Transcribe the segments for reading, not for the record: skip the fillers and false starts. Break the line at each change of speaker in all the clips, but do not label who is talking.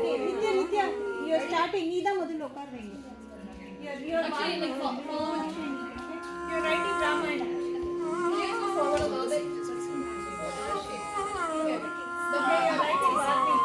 Nitya, Nitya, you're starting. Nida ಮೊದಲು ಹೋಗ್ಬಾರ್ದು. You're writing Ramayana. Forward about it. Okay, you're writing Bharati.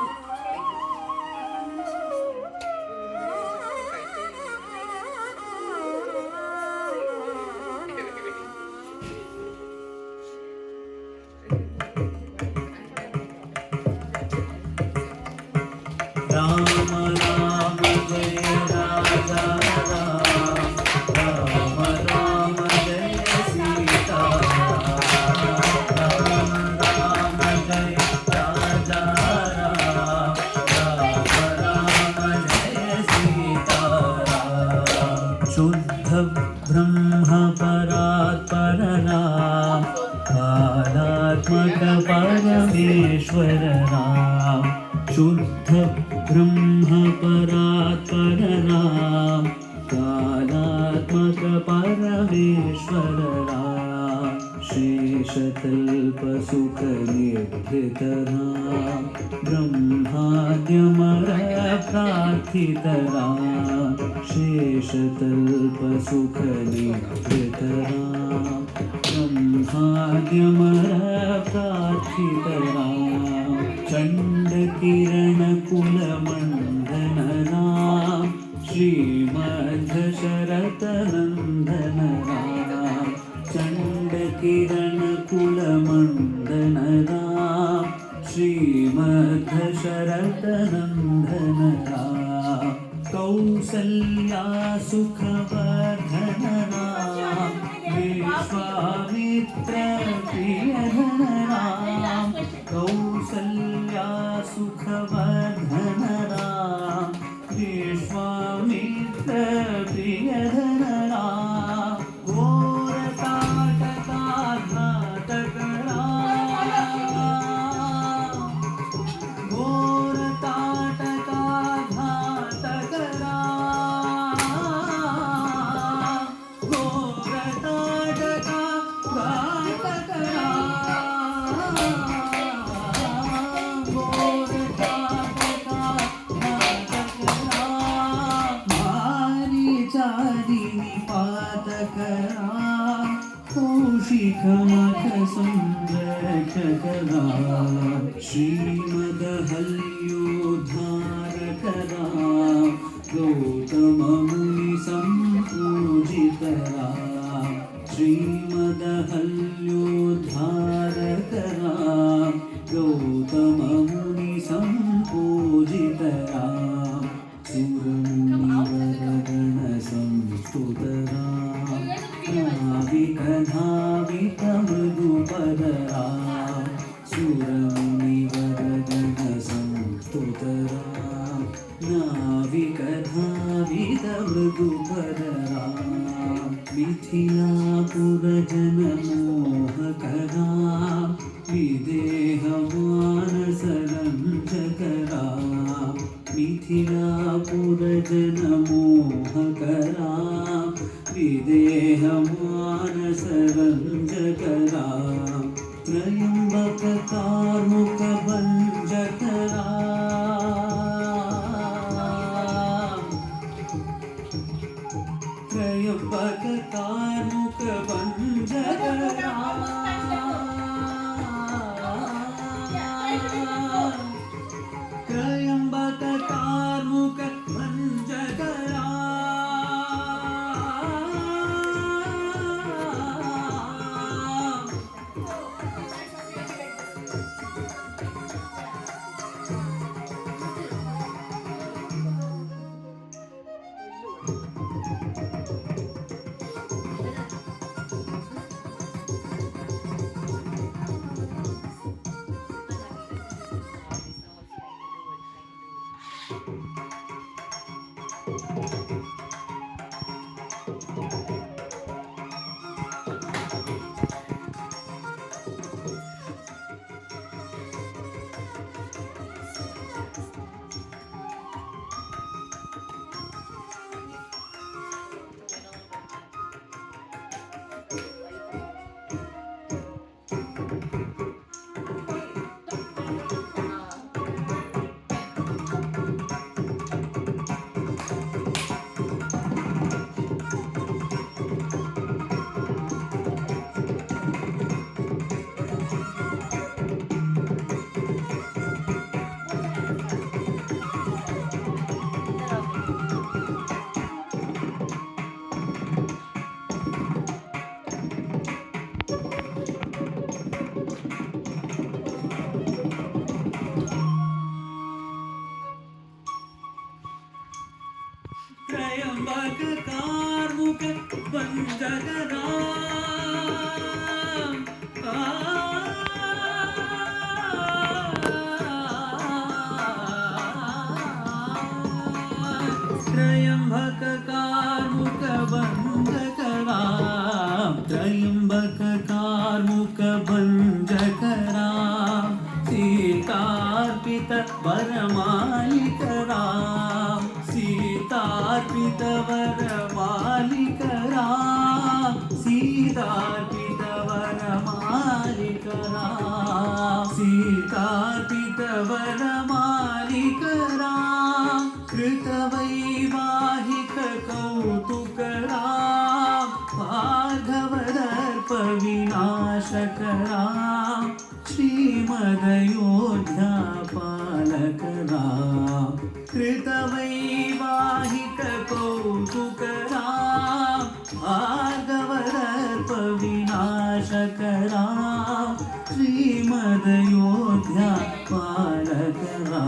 शुद्ध ब्रह्म परात्पर राम, कालात्मक परमेश्वर राम। शुद्ध ब्रह्म परात्पर राम, कालात्मक परमेश्वर राम। शेषतल्प सुख निर्धृत राम, ब्रह्माद्यमर प्रार्थित राम। शेषतल्प सुख निर्धृत राम, ब्रह्माद्यमर प्रार्थित राम। चंड किरण कुल मंडन राम, श्रीमद् शरत नंदन राम। चंड किरण कुल मंडन राम, श्रीमद् शरत नंदन राम। कौसल्या सुखवर्धन राम, विश्वामित्र प्रियधन राम। कौसल्या सुखवर्धन राम, विश्वामित्र प्रियधन राम। घोरताटकाघातक राम, घोरताटकाघातक राम, घोरताटकाघातक राम, घोरताटकाघातक राम। मारीचारिणि पातक राम, कौशिकमख संरक्षक राम। श्रीमदहल्योद्धारक राम, गौतम मुनि संपूजित राम। श्रीमदहल्योद्धारक राम, गौतम मुनि संपूजित राम। सुरमुनिवरगण संस्तुत राम, नाविक धावित मृदुपद राम। सुरमुनिवरगण संस्तुत राम, नाविक धावित मृदुपद राम। मिथिलापुर जन मोहक राम, विदेह मानस रंजक राम। मिथिलापुर जन मोहक राम, विदेह मानस रंजक राम। त्रयंबक कार्मुक भंजक राम, त्रयंबक कार्मुक भंजक राम। त्रयंबक कार्मुक भंजक राम। मुख भंजकरा त्रयंबक कार्मुक भंजकरा त्रयंबक कार्मुक भंजकरा सीतार्पित वरमालिकरा सीतार्पित वरमालिकरा सीतार्पित वरमालिकरा सीतार्पित वरमालिकरा कृतवैवाहिक कौतुकरा भार्गवदर्प विनाशकरा श्रीमदयोध्या पालकरा कृतवैवाहिक कौतुकरा भार्गवदर्प विनाशकरा श्रीमदयोध्या पालकरा